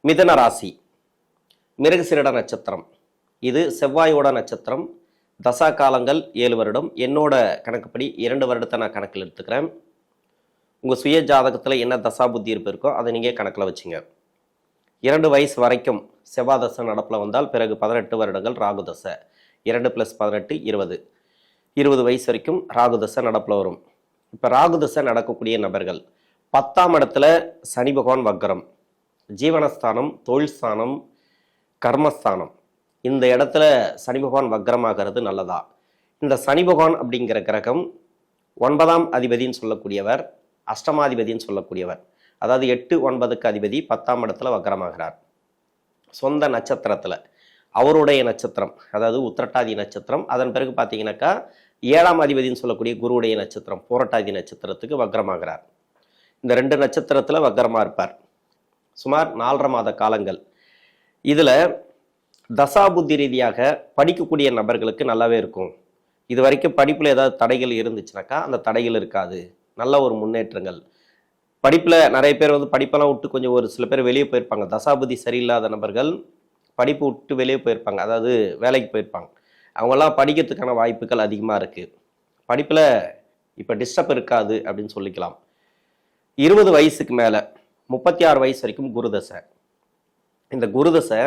மிதன ராசி, மிருகசீரிட நட்சத்திரம். இது செவ்வாயோட நட்சத்திரம். தசா காலங்கள் 7 வருடம். என்னோட கணக்குப்படி 2 வருடத்தை நான் கணக்கில் எடுத்துக்கிறேன். உங்கள் சுய ஜாதகத்தில் என்ன தசா புத்தி இருப்பு இருக்கோ அதை நீங்கள் கணக்கில் வச்சுங்க. 2 வயசு வரைக்கும் செவ்வாய் தசை நடப்பில் வந்தால் பிறகு 18 வருடங்கள் ராகு தசை. 2 + 18 20. 20 வயசு வரைக்கும் ராகு தசை நடப்பில் வரும். இப்போ ராகு தசை நடக்கக்கூடிய நபர்கள் 10ஆம் இடத்துல சனி பகவான் வக்ரம், ஜீவனஸ்தானம், தொழில் ஸ்தானம், கர்மஸ்தானம். இந்த இடத்துல சனி பகவான் வக்ரமாகிறது நல்லதா? இந்த சனி பகவான் அப்படிங்கிற கிரகம் 9ஆம் அதிபதின்னு சொல்லக்கூடியவர், அஷ்டமாதிபதின்னு சொல்லக்கூடியவர். அதாவது 8, 9க்கு அதிபதி 10ஆம் இடத்துல வக்ரமாகிறார். சொந்த நட்சத்திரத்தில் அவருடைய நட்சத்திரம், அதாவது உத்திரட்டாதி நட்சத்திரம். அதன் பிறகு பார்த்தீங்கன்னாக்கா 7ஆம் அதிபதின்னு சொல்லக்கூடிய குருவுடைய நட்சத்திரம் பூரட்டாதி நட்சத்திரத்துக்கு வக்ரமாகிறார். இந்த 2 நட்சத்திரத்தில் வக்ரமாக இருப்பார் சுமார் 4.5 மாத காலங்கள். இதில் தசாபுத்தி ரீதியாக படிக்கக்கூடிய நபர்களுக்கு நல்லாவே இருக்கும். இது வரைக்கும் படிப்பில் ஏதாவது தடைகள் இருந்துச்சுனாக்கா அந்த தடைகள் இருக்காது. நல்ல ஒரு முன்னேற்றங்கள். படிப்பில் நிறைய பேர் படிப்பெல்லாம் விட்டு கொஞ்சம் ஒரு சில பேர் வெளியே போயிருப்பாங்க. தசாபுத்தி சரியில்லாத நபர்கள் படிப்பு விட்டு வெளியே போயிருப்பாங்க, அதாவது வேலைக்கு போயிருப்பாங்க. அவங்கெல்லாம் படிக்கிறதுக்கான வாய்ப்புகள் அதிகமாக இருக்குது. படிப்பில் இப்போ டிஸ்டர்ப் இருக்காது அப்படின்னு சொல்லிக்கலாம். 20 வயசுக்கு மேலே 36 வயசு வரைக்கும் குருதசை. இந்த குருதசை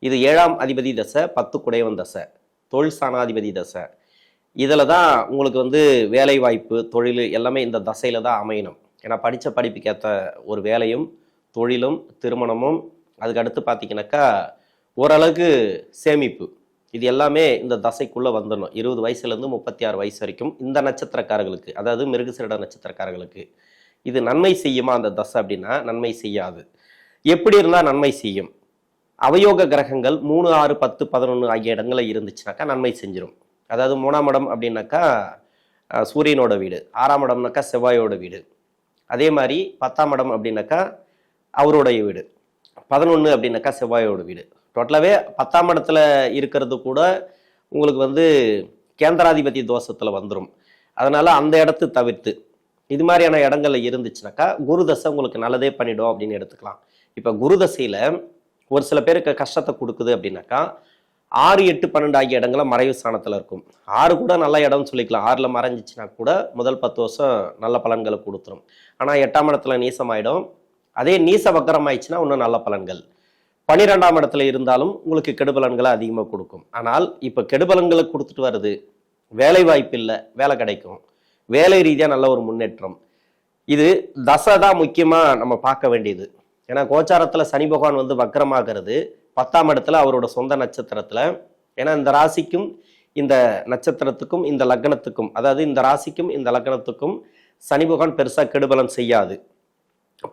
இது 7ஆம் அதிபதி தசை, 10 குடையவன் தசை, தொழில் ஸ்தானாதிபதி தசை. இதில் தான் உங்களுக்கு வேலை வாய்ப்பு, தொழில் எல்லாமே இந்த தசையில் தான் அமையணும். ஏன்னா படித்த படிப்புக்கேற்ற ஒரு வேலையும் தொழிலும் திருமணமும், அதுக்கு அடுத்து பார்த்தீங்கன்னாக்கா ஓரளவுக்கு சேமிப்பு, இது எல்லாமே இந்த தசைக்குள்ளே வந்துடணும். 20 வயசுலேருந்து 36 வயசு வரைக்கும் இந்த நட்சத்திரக்காரர்களுக்கு, அதாவது மிருகசீரிட நட்சத்திரக்காரர்களுக்கு இது நன்மை செய்யுமா அந்த தசை அப்படின்னா நன்மை செய்யாது. எப்படி இருந்தால் நன்மை செய்யும்? அவயோக கிரகங்கள் 3, 6, 10, 11 ஆகிய இடங்களில் இருந்துச்சுனாக்கா நன்மை செஞ்சிடும். அதாவது 3ஆம் இடம் அப்படின்னாக்கா சூரியனோட வீடு, 6ஆம் இடம்னாக்கா செவ்வாயோட வீடு, அதே மாதிரி 10ஆம் இடம் அப்படின்னாக்கா அவருடைய வீடு, 11 அப்படின்னாக்கா செவ்வாயோட வீடு. டோட்டலாகவே 10ஆம் இடத்துல இருக்கிறது கூட உங்களுக்கு கேந்திராதிபதி தோஷத்தில் வந்துடும். அதனால் அந்த இடத்து தவிர்த்து இது மாதிரியான இடங்கள்ல இருந்துச்சுனாக்கா குருதசை உங்களுக்கு நல்லதே பண்ணிடும் அப்படின்னு எடுத்துக்கலாம். இப்போ குருதசையில் ஒரு சில பேருக்கு கஷ்டத்தை கொடுக்குது அப்படின்னாக்கா 6, 8, 12 ஆகிய இடங்கள மறைவு ஸ்தானத்தில் இருக்கும். 6 கூட நல்ல இடம்னு சொல்லிக்கலாம். 6ல் மறைஞ்சிச்சுன்னா கூட முதல் 10 வருஷம் நல்ல பலன்களை கொடுத்துரும். ஆனால் 8ஆம் இடத்துல நீசமாயிடும். அதே நீச வக்கரம் ஆயிடுச்சுன்னா இன்னும் நல்ல பலன்கள். 12ஆம் இடத்துல இருந்தாலும் உங்களுக்கு கெடுபலன்களை அதிகமாக கொடுக்கும். ஆனால் இப்போ கெடுபலன்களை கொடுத்துட்டு வருது, வேலை வாய்ப்பு இல்லை, வேலை கிடைக்கும், வேலை ரீதியாக நல்ல ஒரு முன்னேற்றம். இது தசை தான் முக்கியமாக நம்ம பார்க்க வேண்டியது. ஏன்னா கோச்சாரத்தில் சனி பகவான் வக்ரமாகிறது 10ஆம் இடத்துல அவரோட சொந்த நட்சத்திரத்தில். ஏன்னா இந்த ராசிக்கும் இந்த நட்சத்திரத்துக்கும் இந்த லக்னத்துக்கும், அதாவது இந்த ராசிக்கும் இந்த லக்னத்துக்கும் சனி பகவான் பெருசாக கெடுபலன் செய்யாது.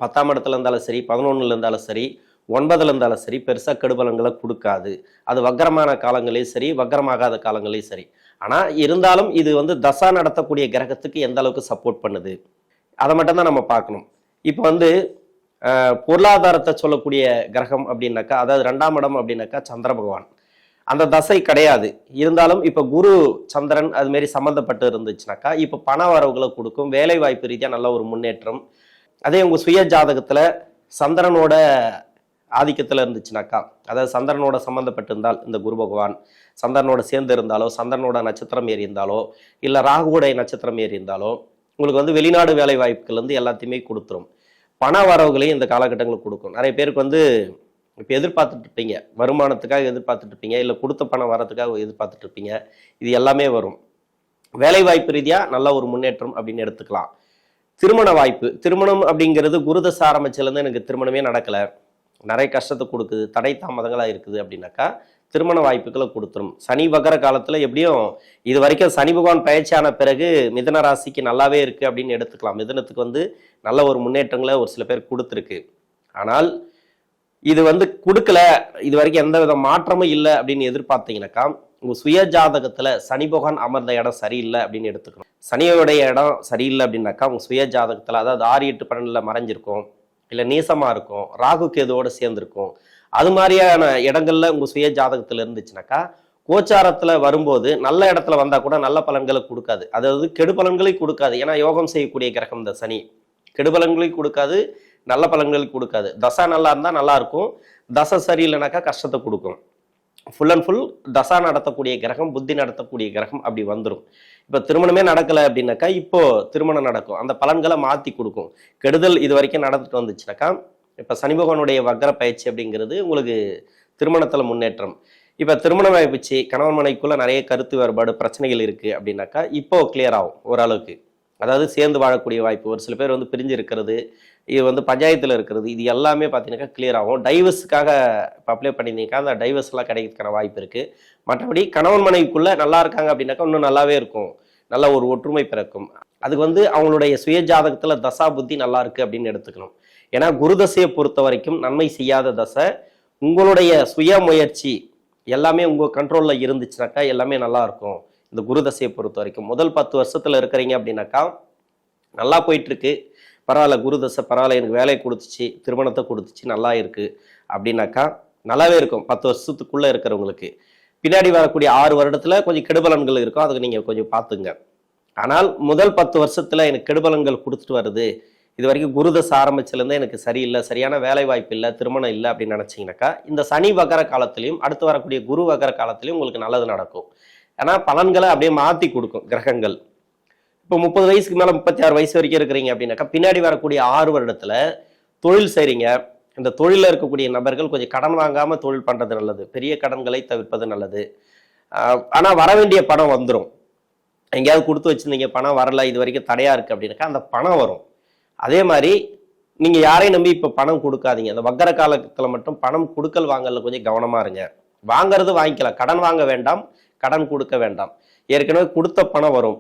10ஆம் இடத்துல இருந்தாலும் சரி, 11ல் இருந்தாலும் சரி, 9ல் இருந்தாலும் சரி, பெருசாக கெடுபலன்களை கொடுக்காது. அது வக்ரமான காலங்களையும் சரி, வக்ரமாகாத காலங்களையும் சரி. ஆனால் இருந்தாலும் இது தசா நடத்தக்கூடிய கிரகத்துக்கு எந்த அளவுக்கு சப்போர்ட் பண்ணுது அதை மட்டும்தான் நம்ம பார்க்கணும். இப்போ பொருளாதாரத்தை சொல்லக்கூடிய கிரகம் அப்படின்னாக்கா, அதாவது 2ஆம் இடம் அப்படின்னாக்கா சந்திர பகவான். அந்த தசை கிடையாது. இருந்தாலும் இப்போ குரு சந்திரன் அதுமாரி சம்மந்தப்பட்டு இருந்துச்சுனாக்கா இப்போ பண வரவுகளை கொடுக்கும், வேலை வாய்ப்பு ரீதியாக நல்ல ஒரு முன்னேற்றம். அதே உங்கள் சுய ஜாதகத்தில் சந்திரனோட ஆதிக்கத்தில் இருந்துச்சுனாக்கா, அதாவது சந்திரனோட சம்மந்தப்பட்டு இருந்தால் இந்த குரு பகவான் சந்திரனோட சேர்ந்து இருந்தாலோ, சந்திரனோட நட்சத்திரம் ஏறி இருந்தாலோ, இல்லை ராகுவுடைய நட்சத்திரம் ஏறி இருந்தாலோ உங்களுக்கு வெளிநாடு வேலை வாய்ப்புகள் எல்லாத்தையுமே கொடுத்துரும். பண வரவுகளையும் இந்த காலகட்டங்களுக்கு கொடுக்கும். நிறைய பேருக்கு இப்போ எதிர்பார்த்துட்டு இருப்பீங்க, வருமானத்துக்காக எதிர்பார்த்துட்டு இருப்பீங்க, இல்லை கொடுத்த பணம் வரதுக்காக எதிர்பார்த்துட்டு இருப்பீங்க. இது எல்லாமே வரும். வேலை வாய்ப்பு ரீதியாக நல்ல ஒரு முன்னேற்றம் அப்படின்னு எடுத்துக்கலாம். திருமண வாய்ப்பு, திருமணம் அப்படிங்கிறது குருதசை ஆரம்பிச்சிலேருந்து எனக்கு திருமணமே நடக்கலை, நிறைய கஷ்டத்தை கொடுக்குது, தடை தாமதங்களாக இருக்குது அப்படின்னாக்கா திருமண வாய்ப்புகளை கொடுத்துரும். சனி வகர காலத்தில் எப்படியும் இது வரைக்கும் சனி பகவான் பயிற்சியான பிறகு மிதன ராசிக்கு நல்லாவே இருக்குது அப்படின்னு எடுத்துக்கலாம். மிதனத்துக்கு நல்ல ஒரு முன்னேற்றங்களை ஒரு சில பேர் கொடுத்துருக்கு. ஆனால் இது கொடுக்கல, இது வரைக்கும் எந்த வித மாற்றமும் இல்லை அப்படின்னு எதிர்பார்த்தீங்கன்னாக்கா உங்கள் சுய ஜாதகத்தில் சனி பகவான் அமர்ந்த இடம் சரியில்லை அப்படின்னு எடுத்துக்கணும். சனியோடைய இடம் சரியில்லை அப்படின்னாக்கா உங்கள் சுய ஜாதகத்தில், அதாவது 6, 8, 12ல் மறைஞ்சிருக்கும், இல்லை நீசமாக இருக்கும், ராகு கேதுவோடு சேர்ந்துருக்கும். அது மாதிரியான இடங்கள்ல உங்கள் சுய ஜாதகத்தில் இருந்துச்சுனாக்கா கோச்சாரத்தில் வரும்போது நல்ல இடத்துல வந்தால் கூட நல்ல பலன்களை கொடுக்காது, அதாவது கெடு பலன்களை கொடுக்காது. ஏன்னா யோகம் செய்யக்கூடிய கிரகம் இந்த சனி. கெடுபலன்களையும் கொடுக்காது, நல்ல பலன்கள் கொடுக்காது. தசா நல்லா இருந்தால் நல்லா இருக்கும், தசை சரியில்லைனாக்கா கஷ்டத்தை கொடுக்கும். ஃபுல் அண்ட் ஃபுல் தசா நடத்தக்கூடிய கிரகம், புத்தி நடத்தக்கூடிய கிரகம் அப்படி வந்துடும். இப்போ திருமணமே நடக்கலை அப்படின்னாக்கா இப்போ திருமணம் நடக்கும், அந்த பலன்களை மாற்றி கொடுக்கும். கெடுதல் இது வரைக்கும் நடந்துட்டு வந்துச்சுனாக்கா இப்போ சனி பகவானுடைய வக்ர பயிற்சி அப்படிங்கிறது உங்களுக்கு திருமணத்தில் முன்னேற்றம். இப்போ திருமணம் ஆயிடுச்சு, கணவன் மனைவிக்குள்ள நிறைய கருத்து வேறுபாடு பிரச்சனைகள் இருக்குது அப்படின்னாக்கா இப்போ கிளியர் ஆகும் ஓரளவுக்கு. அதாவது சேர்ந்து வாழக்கூடிய வாய்ப்பு, ஒரு சில பேர் வந்து பிரிஞ்சு இருக்கிறது, இது வந்து பஞ்சாயத்தில் இருக்கிறது, இது எல்லாமே பார்த்தீங்கன்னாக்கா கிளியர் ஆகும். டைவர்ஸுக்காக இப்போ அப்ளை பண்ணியிருந்தீங்கன்னா அந்த டைவர்ஸ்லாம் கிடைக்கிறதுக்கான வாய்ப்பு இருக்குது. மற்றபடி கணவன் மனைவிக்குள்ளே நல்லா இருக்காங்க அப்படின்னாக்கா இன்னும் நல்லாவே இருக்கும், நல்ல ஒரு ஒற்றுமை பிறக்கும். அதுக்கு வந்து அவங்களுடைய சுய ஜாதகத்தில் தசா புத்தி நல்லா இருக்குது அப்படின்னு எடுத்துக்கணும். ஏன்னா குரு தசையை பொறுத்த வரைக்கும் நன்மை செய்யாத தசை. உங்களுடைய சுய முயற்சி எல்லாமே உங்கள் கண்ட்ரோலில் இருந்துச்சுனாக்கா எல்லாமே நல்லா இருக்கும். இந்த குரு தசையை பொறுத்த வரைக்கும் முதல் 10 வருஷத்தில் இருக்கிறீங்க அப்படின்னாக்கா நல்லா போயிட்டுருக்கு, பரவாயில்ல, குரு தசை பரவாயில்ல, எனக்கு வேலையை கொடுத்துச்சு, திருமணத்தை கொடுத்துச்சு, நல்லா இருக்குது அப்படின்னாக்கா நல்லாவே இருக்கும் 10 வருஷத்துக்குள்ளே இருக்கிறவங்களுக்கு. பின்னாடி வரக்கூடிய 6 வருடத்தில் கொஞ்சம் கெடுபலன்கள் இருக்கும், அதுக்கு நீங்கள் கொஞ்சம் பார்த்துங்க. ஆனால் முதல் 10 வருஷத்தில் எனக்கு கெடுபலன்கள் கொடுத்துட்டு வருது, இது வரைக்கும் குரு தசை ஆரம்பிச்சிலேருந்தே எனக்கு சரியில்லை, சரியான வேலை வாய்ப்பு இல்லை, திருமணம் இல்லை அப்படின்னு நினச்சிங்கனாக்கா இந்த சனி வகர காலத்திலையும் அடுத்து வரக்கூடிய குரு வகர காலத்திலையும் உங்களுக்கு நல்லது நடக்கும். ஏன்னா பலன்களை அப்படியே மாற்றி கொடுக்கும் கிரகங்கள். இப்போ 30 வயசுக்கு மேலே 36 வயசு வரைக்கும் இருக்கிறீங்க அப்படின்னாக்கா பின்னாடி வரக்கூடிய 6 வருடத்தில் தொழில் செய்கிறீங்க. இந்த தொழிலில் இருக்கக்கூடிய நபர்கள் கொஞ்சம் கடன் வாங்காமல் தொழில் பண்ணுறது நல்லது, பெரிய கடன்களை தவிர்ப்பது நல்லது. ஆனால் வர வேண்டிய பணம் வந்துடும். எங்கேயாவது கொடுத்து வச்சுருந்தீங்க, பணம் வரல, இது வரைக்கும் தடையாக இருக்குது அப்படின்னாக்கா அந்த பணம் வரும். அதே மாதிரி நீங்கள் யாரையும் நம்பி இப்போ பணம் கொடுக்காதீங்க. அந்த வக்கர காலத்தில் மட்டும் பணம் கொடுக்கல் வாங்கல கொஞ்சம் கவனமாக இருங்க. வாங்கிறது வாங்கிக்கலாம், கடன் வாங்க வேண்டாம், கடன் கொடுக்க வேண்டாம். ஏற்கனவே கொடுத்த பணம் வரும்,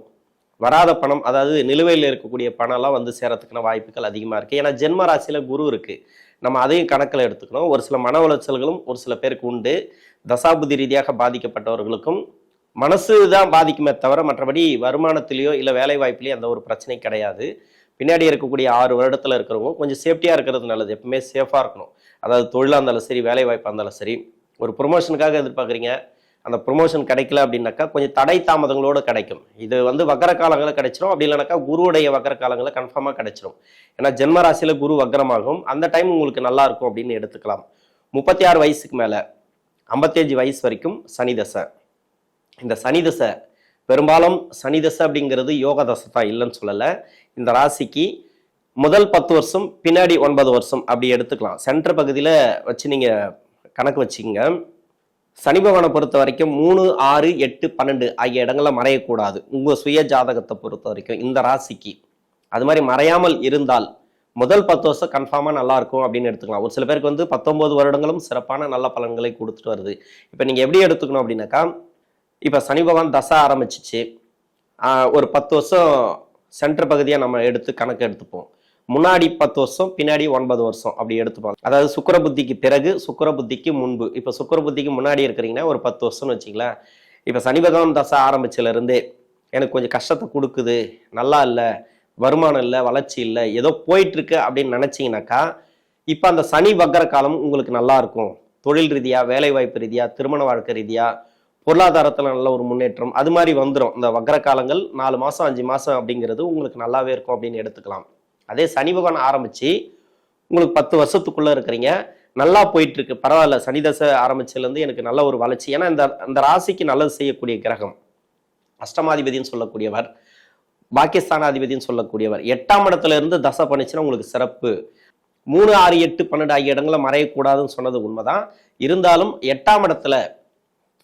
வராத பணம் அதாவது நிலுவையில் இருக்கக்கூடிய பணம்லாம் வந்து சேரத்துக்கான வாய்ப்புகள் அதிகமாக இருக்குது. ஏன்னா ஜென்ம ராசியில் குரு இருக்குது, நம்ம அதையும் கணக்கில் எடுத்துக்கணும். ஒரு சில மன உளைச்சல்களும் ஒரு சில பேருக்கு உண்டு. தசாபுதி ரீதியாக பாதிக்கப்பட்டவர்களுக்கும் மனசு தான் பாதிக்குமே தவிர மற்றபடி வருமானத்திலேயோ இல்லை வேலை வாய்ப்புலேயோ அந்த ஒரு பிரச்சனை கிடையாது. பின்னாடி இருக்கக்கூடிய 6 வருடத்தில் இருக்கிறவங்க கொஞ்சம் சேஃப்டியாக இருக்கிறது நல்லது. எப்பவுமே சேஃபாக இருக்கணும். அதாவது தொழிலாக இருந்தாலும் சரி, வேலை வாய்ப்பாக இருந்தாலும் சரி. ஒரு ப்ரொமோஷனுக்காக எதிர்பார்க்குறீங்க, அந்த ப்ரொமோஷன் கிடைக்கல அப்படின்னாக்கா கொஞ்சம் தடை தாமதங்களோடு கிடைக்கும். இது வந்து வக்கர காலங்களில் கிடைச்சிரும், அப்படி இல்லைனாக்கா குருவுடைய வக்கர காலங்களில் கன்ஃபார்மாக கிடைச்சிரும். ஏன்னா ஜென்ம ராசியில் குரு வக்கரமாகும், அந்த டைம் உங்களுக்கு நல்லா இருக்கும் அப்படின்னு எடுத்துக்கலாம். 36 வயசுக்கு மேலே 55 வயசு வரைக்கும் சனி தசை. இந்த சனி தசை பெரும்பாலும் சனி தசை அப்படிங்கிறது யோக தசை தான், இல்லைன்னு சொல்லலை. இந்த ராசிக்கு முதல் 10 வருஷம், பின்னாடி 9 வருஷம் அப்படி எடுத்துக்கலாம். சென்டர் பகுதியில் வச்சு நீங்கள் கணக்கு வச்சுக்கோங்க. சனி பகவானை பொறுத்த வரைக்கும் 3, 6, 8, 12 ஆகிய இடங்களில் மறையக்கூடாது உங்கள் சுய ஜாதகத்தை பொறுத்த வரைக்கும் இந்த ராசிக்கு. அது மாதிரி மறையாமல் இருந்தால் முதல் 10 வருஷம் கன்ஃபார்மாக நல்லா இருக்கும் அப்படின்னு எடுத்துக்கலாம். ஒரு சில பேருக்கு வந்து 19 வருடங்களும் சிறப்பான நல்ல பலன்களை கொடுத்துட்டு வருது. இப்போ நீங்கள் எப்படி எடுத்துக்கணும் அப்படின்னாக்கா, இப்போ சனி பகவான் தசை ஆரம்பிச்சிச்சு, ஒரு 10 வருஷம் சென்டர் பகுதியாக நம்ம எடுத்து கணக்கு எடுத்துப்போம். முன்னாடி 10 வருஷம், பின்னாடி 9 வருஷம் அப்படி எடுத்துப்போம். அதாவது சுக்கிர புத்திக்கு பிறகு, சுக்கிர புத்திக்கு முன்பு. இப்போ சுக்கிர புத்திக்கு முன்னாடி இருக்கிறீங்கன்னா ஒரு 10 வருஷம்னு வச்சுங்களேன். இப்போ சனி பகவான் தசை ஆரம்பிச்சிலேருந்தே எனக்கு கொஞ்சம் கஷ்டத்தை கொடுக்குது, நல்லா இல்லை, வருமானம் இல்லை, வளர்ச்சி இல்லை, ஏதோ போயிட்டுருக்கு அப்படின்னு நினச்சிங்கனாக்கா இப்போ அந்த சனி வக்கர காலம் உங்களுக்கு நல்லா இருக்கும். தொழில் ரீதியாக, வேலை வாய்ப்பு ரீதியாக, திருமண வாழ்க்கை ரீதியாக, பொருளாதாரத்தில் நல்ல ஒரு முன்னேற்றம் அது மாதிரி வந்துடும். இந்த வக்கர காலங்கள் 4 மாதம் 5 மாதம் அப்படிங்கிறது உங்களுக்கு நல்லாவே இருக்கும் அப்படின்னு எடுத்துக்கலாம். அதே சனி பகவான் ஆரம்பித்து உங்களுக்கு 10 வருஷத்துக்குள்ளே இருக்கிறீங்க, நல்லா போயிட்டுருக்கு, பரவாயில்ல, சனி தசை ஆரம்பிச்சதுலேருந்து எனக்கு நல்ல ஒரு வளர்ச்சி. ஏன்னா இந்த ராசிக்கு நல்லது செய்யக்கூடிய கிரகம் அஷ்டமாதிபதினு சொல்லக்கூடியவர், பாக்கியஸ்தானாதிபதினு சொல்லக்கூடியவர் 8ஆம் இடத்துல இருந்து தசை பண்ணிச்சுன்னா உங்களுக்கு சிறப்பு. 3, 6, 8, 12 ஆகிய இடங்களை மறையக்கூடாதுன்னு சொன்னது உண்மைதான். இருந்தாலும் 8ஆம் இடத்துல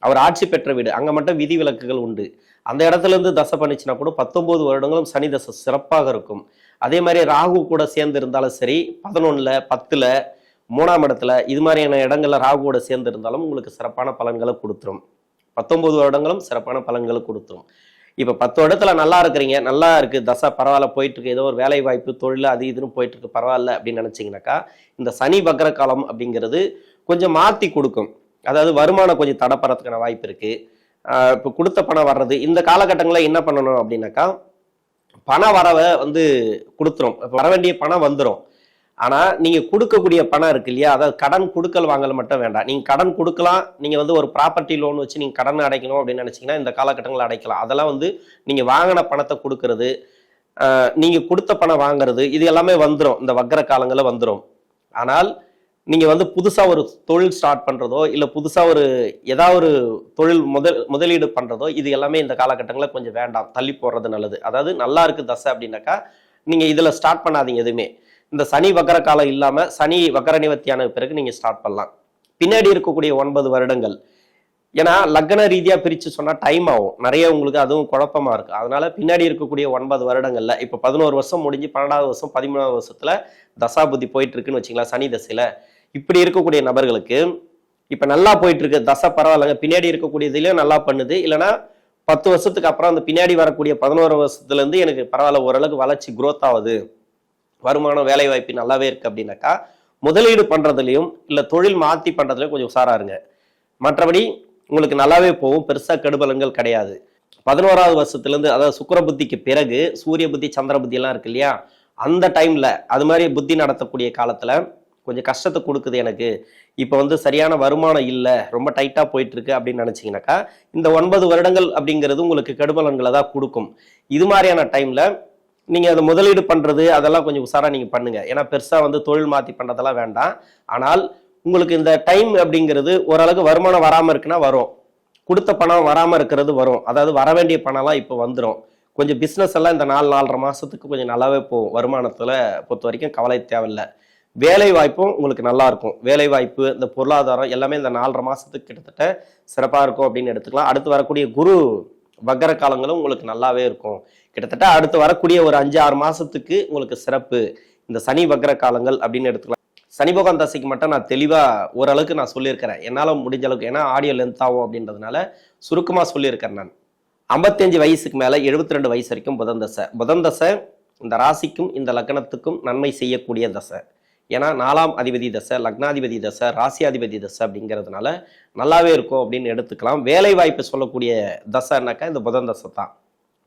அவர் ஆட்சி பெற்ற வீடு, அங்கே மட்டும் விதி விலக்குகள் உண்டு. அந்த இடத்துல இருந்து தசை பண்ணிச்சுன்னா கூட 19 வருடங்களும் சனி தசை சிறப்பாக இருக்கும். அதே மாதிரி ராகு கூட சேர்ந்து இருந்தாலும் சரி, 11, 10, 3ஆம் இடத்துல இது மாதிரியான இடங்கள்ல ராகு கூட சேர்ந்து இருந்தாலும் உங்களுக்கு சிறப்பான பலன்களை கொடுத்துரும். 19 வருடங்களும் சிறப்பான பலன்களை கொடுத்துரும். இப்போ 10 இடத்துல நல்லா இருக்கிறீங்க, நல்லா இருக்குது, தசை பரவாயில்ல போயிட்டு இருக்கு, ஏதோ ஒரு வேலை வாய்ப்பு தொழில் அது இதுன்னு போயிட்டு இருக்கு, பரவாயில்ல அப்படின்னு நினைச்சிங்கனாக்கா இந்த சனி வக்கர காலம் அப்படிங்கிறது கொஞ்சம் மாற்றி கொடுக்கும். அதாவது வருமானம் கொஞ்சம் தடப்படுறதுக்கான வாய்ப்பு இருக்குது. இப்போ கொடுத்த பணம் வர்றது இந்த காலகட்டங்களில் என்ன பண்ணணும் அப்படின்னாக்கா, பண வரவை வந்து கொடுத்துரும். வர வேண்டிய பணம் வந்துடும். ஆனால் நீங்கள் கொடுக்கக்கூடிய பணம் இருக்கு இல்லையா, அதாவது கடன் கொடுக்கல் வாங்கல் மட்டும் வேண்டாம். நீங்கள் கடன் கொடுக்கலாம், நீங்கள் வந்து ஒரு ப்ராப்பர்ட்டி லோன் வச்சு நீங்கள் கடன் அடைக்கணும் அப்படின்னு நினச்சிங்கன்னா இந்த காலகட்டங்களில் அடைக்கலாம். அதெல்லாம் வந்து நீங்கள் வாங்கின பணத்தை கொடுக்கறது, நீங்க கொடுத்த பணம் வாங்குறது இது எல்லாமே வந்துடும், இந்த வக்கர காலங்களில் வந்துடும். ஆனால் நீங்க வந்து புதுசா ஒரு தொழில் ஸ்டார்ட் பண்றதோ இல்ல புதுசா ஒரு ஏதாவது ஒரு தொழில் முதலீடு பண்றதோ இது எல்லாமே இந்த காலகட்டங்களில் கொஞ்சம் வேண்டாம், தள்ளி போடுறது நல்லது. அதாவது நல்லா இருக்கு தசை அப்படின்னாக்கா நீங்க இதுல ஸ்டார்ட் பண்ணாதீங்க எதுவுமே. இந்த சனி வக்கர காலம் இல்லாம சனி வக்கர நிவர்த்தியான பிறகு நீங்க ஸ்டார்ட் பண்ணலாம். பின்னாடி இருக்கக்கூடிய 9 வருடங்கள், ஏன்னா லக்ன ரீதியா பிரிச்சு சொன்னா டைம் ஆகும் நிறைய, உங்களுக்கு அதுவும் குழப்பமா இருக்கு. அதனால பின்னாடி இருக்கக்கூடிய 9 வருடங்கள்ல இப்ப 11 வருஷம் முடிஞ்சு 12வது வருஷம் 13வது வருஷத்துல தசாபுத்தி போயிட்டு இருக்குன்னு வச்சுங்களா சனி தசையில. இப்படி இருக்கக்கூடிய நபர்களுக்கு இப்ப நல்லா போயிட்டு இருக்கு தசை, பரவாயில்லைங்க, பின்னாடி இருக்கக்கூடியதுலயும் நல்லா பண்ணுது, இல்லைன்னா 10 வருஷத்துக்கு அப்புறம் அந்த பின்னாடி வரக்கூடிய 11 வருஷத்துல இருந்து எனக்கு பரவாயில்ல ஓரளவுக்கு வளர்ச்சி குரோத் ஆகுது, வருமானம் வேலை வாய்ப்பு நல்லாவே இருக்கு அப்படின்னாக்கா முதலீடு பண்றதுலயும் இல்ல தொழில் மாத்தி பண்றதுலயும் கொஞ்சம் உஷாரா இருங்க. மற்றபடி உங்களுக்கு நல்லாவே போகும், பெருசா கெடுபலங்கள் கிடையாது. 11வது வருஷத்துல இருந்து, அதாவது சுக்கிர புத்திக்கு பிறகு சூரிய புத்தி சந்திர புத்தி எல்லாம் இருக்கு இல்லையா, அந்த டைம்ல அது மாதிரி புத்தி நடத்தக்கூடிய காலத்துல கொஞ்சம் கஷ்டத்தை கொடுக்குது எனக்கு, இப்ப வந்து சரியான வருமானம் இல்லை, ரொம்ப டைட்டா போயிட்டு இருக்கு அப்படின்னு நினைச்சீங்கன்னாக்கா இந்த 9 வருடங்கள் அப்படிங்கிறது உங்களுக்கு கெடுபலன்களை தான் கொடுக்கும். இது மாதிரியான டைம்ல நீங்க அதை முதலீடு பண்றது அதெல்லாம் கொஞ்சம் உஷாரா நீங்க பண்ணுங்க. ஏன்னா பெருசா வந்து தொழில் மாத்தி பண்றதெல்லாம் வேண்டாம். ஆனால் உங்களுக்கு இந்த டைம் அப்படிங்கிறது ஓரளவுக்கு வருமானம் வராம இருக்குன்னா வரும், கொடுத்த பணம் வராம இருக்கிறது வரும், அதாவது வர வேண்டிய பணம்லாம் இப்போ வந்துடும். கொஞ்சம் பிஸ்னஸ் எல்லாம் இந்த 4-4.5 மாசத்துக்கு கொஞ்சம் நல்லாவே போகும். வருமானத்துல பொறுத்த வரைக்கும் கவலை தேவையில்லை. வேலை வாய்ப்பும் உங்களுக்கு நல்லா இருக்கும். வேலை வாய்ப்பு, இந்த பொருளாதாரம் எல்லாமே இந்த 4.5 மாசத்துக்கு கிட்டத்தட்ட சிறப்பா இருக்கும் அப்படின்னு எடுத்துக்கலாம். அடுத்து வரக்கூடிய குரு வக்கர காலங்களும் உங்களுக்கு நல்லாவே இருக்கும். கிட்டத்தட்ட அடுத்து வரக்கூடிய ஒரு 5-6 மாசத்துக்கு உங்களுக்கு சிறப்பு இந்த சனி வக்கர காலங்கள் அப்படின்னு எடுத்துக்கலாம். சனி பகவான் தசைக்கு மட்டும் நான் தெளிவா ஓரளவுக்கு நான் சொல்லியிருக்கிறேன், என்னால முடிஞ்ச அளவுக்கு, ஏன்னா ஆடியோ லென்த் ஆகும் அப்படின்றதுனால சுருக்கமா சொல்லியிருக்கிறேன். நான் 55 வயசுக்கு மேல 72 வயசு வரைக்கும் புதன் தசை. புதன் தசை இந்த ராசிக்கும் இந்த லக்னத்துக்கும் நன்மை செய்யக்கூடிய தசை. ஏன்னா 4ஆம் அதிபதி தசை, லக்னாதிபதி தசை, ராசியாதிபதி தசை அப்படிங்கிறதுனால நல்லாவே இருக்கும் அப்படின்னு எடுத்துக்கலாம். வேலை வாய்ப்பு சொல்லக்கூடிய தசைனாக்கா இந்த புதன் தசை தான்.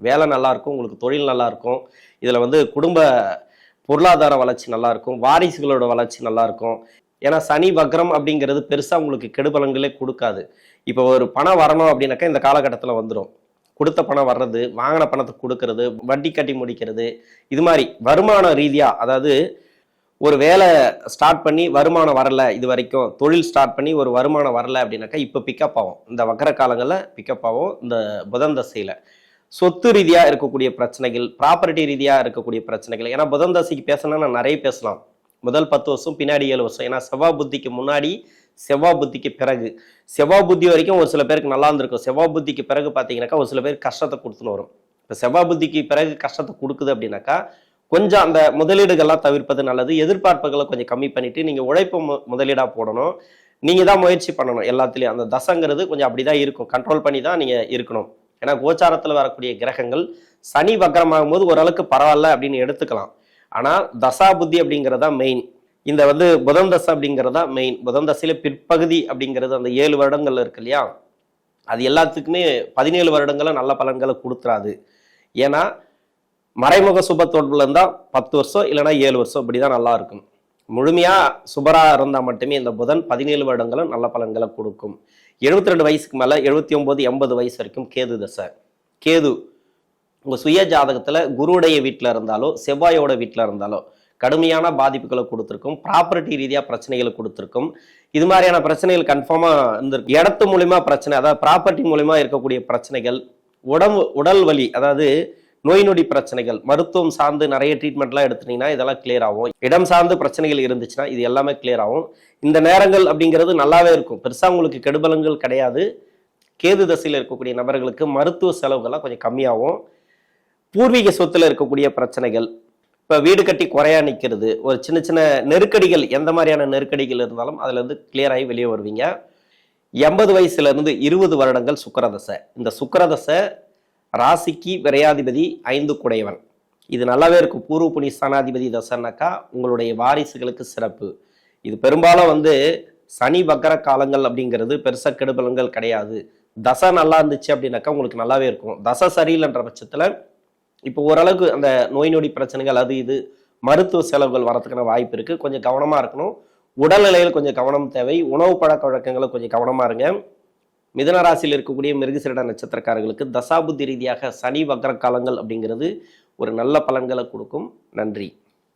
வேலை நல்லா இருக்கும், உங்களுக்கு தொழில் நல்லா இருக்கும், இதுல வந்து குடும்ப பொருளாதார வளர்ச்சி நல்லா இருக்கும், வாரிசுகளோட வளர்ச்சி நல்லா இருக்கும். ஏன்னா சனி வக்ரம் அப்படிங்கிறது பெருசா உங்களுக்கு கெடுபலங்களே கொடுக்காது. இப்போ ஒரு பணம் வரணும் அப்படின்னாக்கா இந்த காலகட்டத்தில் வந்துடும். கொடுத்த பணம் வர்றது, வாங்கின பணத்தை கொடுக்கறது, வட்டி கட்டி முடிக்கிறது, இது மாதிரி வருமான ரீதியா, அதாவது ஒரு வேலை ஸ்டார்ட் பண்ணி வருமானம் வரல, இது வரைக்கும் தொழில் ஸ்டார்ட் பண்ணி ஒரு வருமானம் வரல அப்படின்னாக்கா இப்போ பிக்கப் ஆகும். இந்த வக்கர காலங்களில் பிக்கப் ஆகும் இந்த புதன் தசையில. சொத்து ரீதியா இருக்கக்கூடிய பிரச்சனைகள், ப்ராப்பர்ட்டி ரீதியா இருக்கக்கூடிய பிரச்சனைகள், ஏன்னா புதன் தசைக்கு பேசணும்னா நான் நிறைய பேசலாம். முதல் 10 வருஷம், பின்னாடி 7 வருஷம். ஏன்னா செவ்வாய் புத்திக்கு முன்னாடி, செவ்வாய் புத்திக்கு பிறகு. செவ்வாய் புத்தி வரைக்கும் ஒரு சில பேருக்கு நல்லா இருந்திருக்கும், செவ்வாய் புத்திக்கு பிறகு பார்த்தீங்கன்னாக்கா ஒரு சில பேருக்கு கஷ்டத்தை கொடுத்துன்னு வரும். இப்போ செவ்வாய் புத்திக்கு பிறகு கஷ்டத்தை கொடுக்குது அப்படின்னாக்கா கொஞ்சம் அந்த முதலீடுகள்லாம் தவிர்ப்பது நல்லது. எதிர்பார்ப்புகளை கொஞ்சம் கம்மி பண்ணிட்டு நீங்க உழைப்பு முதலீடா போடணும். நீங்க தான் முயற்சி பண்ணணும் எல்லாத்துலயும். அந்த தசைங்கிறது கொஞ்சம் அப்படிதான் இருக்கும், கண்ட்ரோல் பண்ணி தான் நீங்க இருக்கணும். ஏன்னா கோச்சாரத்துல வரக்கூடிய கிரகங்கள் சனி வக்ரமாகும் போது ஓரளவுக்கு பரவாயில்ல அப்படின்னு எடுத்துக்கலாம். ஆனா தசா புத்தி அப்படிங்கிறதா மெயின். இந்த வந்து புதன் தசை அப்படிங்கிறதா மெயின். புதன் தசையில பிற்பகுதி அப்படிங்கிறது அந்த 7 வருடங்கள் இருக்கு இல்லையா, அது எல்லாத்துக்குமே 17 வருடங்களும் நல்ல பலன்களை கொடுத்துறாது. ஏன்னா மறைமுக சுப தொடர்புல இருந்தா 10 வருஷம் இல்லைன்னா 7 வருஷம் இப்படிதான் நல்லா இருக்கும். முழுமையா சுபரா இருந்தா மட்டுமே இந்த புதன் 17 வருடங்களும் நல்ல பலன்களை கொடுக்கும். 72 வயசுக்கு மேல 79-80 வயசு வரைக்கும் கேது தசை. கேது உங்க சுய ஜாதகத்துல குருவுடைய வீட்டுல இருந்தாலோ செவ்வாயோட வீட்டுல இருந்தாலோ கடுமையான பாதிப்புகளை கொடுத்துருக்கும். ப்ராப்பர்ட்டி ரீதியா பிரச்சனைகளை கொடுத்துருக்கும். இது மாதிரியான பிரச்சனைகள் கன்ஃபார்மா இருந்திருக்கு. இடத்து மூலியமா பிரச்சனை, அதாவது ப்ராப்பர்ட்டி மூலியமா இருக்கக்கூடிய பிரச்சனைகள், உடல் வலி, அதாவது நோய் நொடி பிரச்சனைகள், மருத்துவம் சார்ந்து நிறைய ட்ரீட்மெண்ட்லாம் எடுத்துட்டீங்கன்னா இதெல்லாம் கிளியர் ஆகும். இடம் சார்ந்து பிரச்சனைகள் இருந்துச்சுன்னா இது எல்லாமே கிளியர் ஆகும். இந்த நேரங்கள் அப்படிங்கிறது நல்லாவே இருக்கும், பெருசா உங்களுக்கு கெடுபலங்கள் கிடையாது. கேது தசையில் இருக்கக்கூடிய நபர்களுக்கு மருத்துவ செலவுகள்லாம் கொஞ்சம் கம்மியாகும். பூர்வீக சொத்துல இருக்கக்கூடிய பிரச்சனைகள், இப்போ வீடு கட்டி குறையா நிற்கிறது, ஒரு சின்ன சின்ன நெருக்கடிகள், எந்த மாதிரியான நெருக்கடிகள் இருந்தாலும் அதுல இருந்து கிளியர் ஆகி வெளியே வருவீங்க. 80 வயசுல இருந்து 20 வருடங்கள் சுக்கிரதசை. இந்த சுக்கிரதசை ராசிக்கு விரையாதிபதி 5 குடையவன். இது நல்லாவே இருக்கும். பூர்வ புண்ணிய ஸ்தானாதிபதி தசைனாக்கா உங்களுடைய வாரிசுகளுக்கு சிறப்பு. இது பெரும்பாலும் வந்து சனி வக்கர காலங்கள் அப்படிங்கிறது பெருசா கெடுபலங்கள் கிடையாது. தசை நல்லா இருந்துச்சு அப்படின்னாக்கா உங்களுக்கு நல்லாவே இருக்கும். தசை சரியில்லைன்ற பட்சத்துல இப்போ ஓரளவுக்கு அந்த நோய் நொடி பிரச்சனைகள், அது இது மருத்துவ செலவுகள் வரதுக்கான வாய்ப்பு இருக்கு. கொஞ்சம் கவனமா இருக்கணும். உடல்நிலையில் கொஞ்சம் கவனம் தேவை. உணவு பழக்க வழக்கங்களை கொஞ்சம் கவனமா இருங்க. மிதுன ராசியில் இருக்கக்கூடிய மிருகசீரிட நட்சத்திரக்காரர்களுக்கு தசாபுத்தி ரீதியாக சனி வக்கர காலங்கள் அப்படிங்கிறது ஒரு நல்ல பலன்களை கொடுக்கும். நன்றி.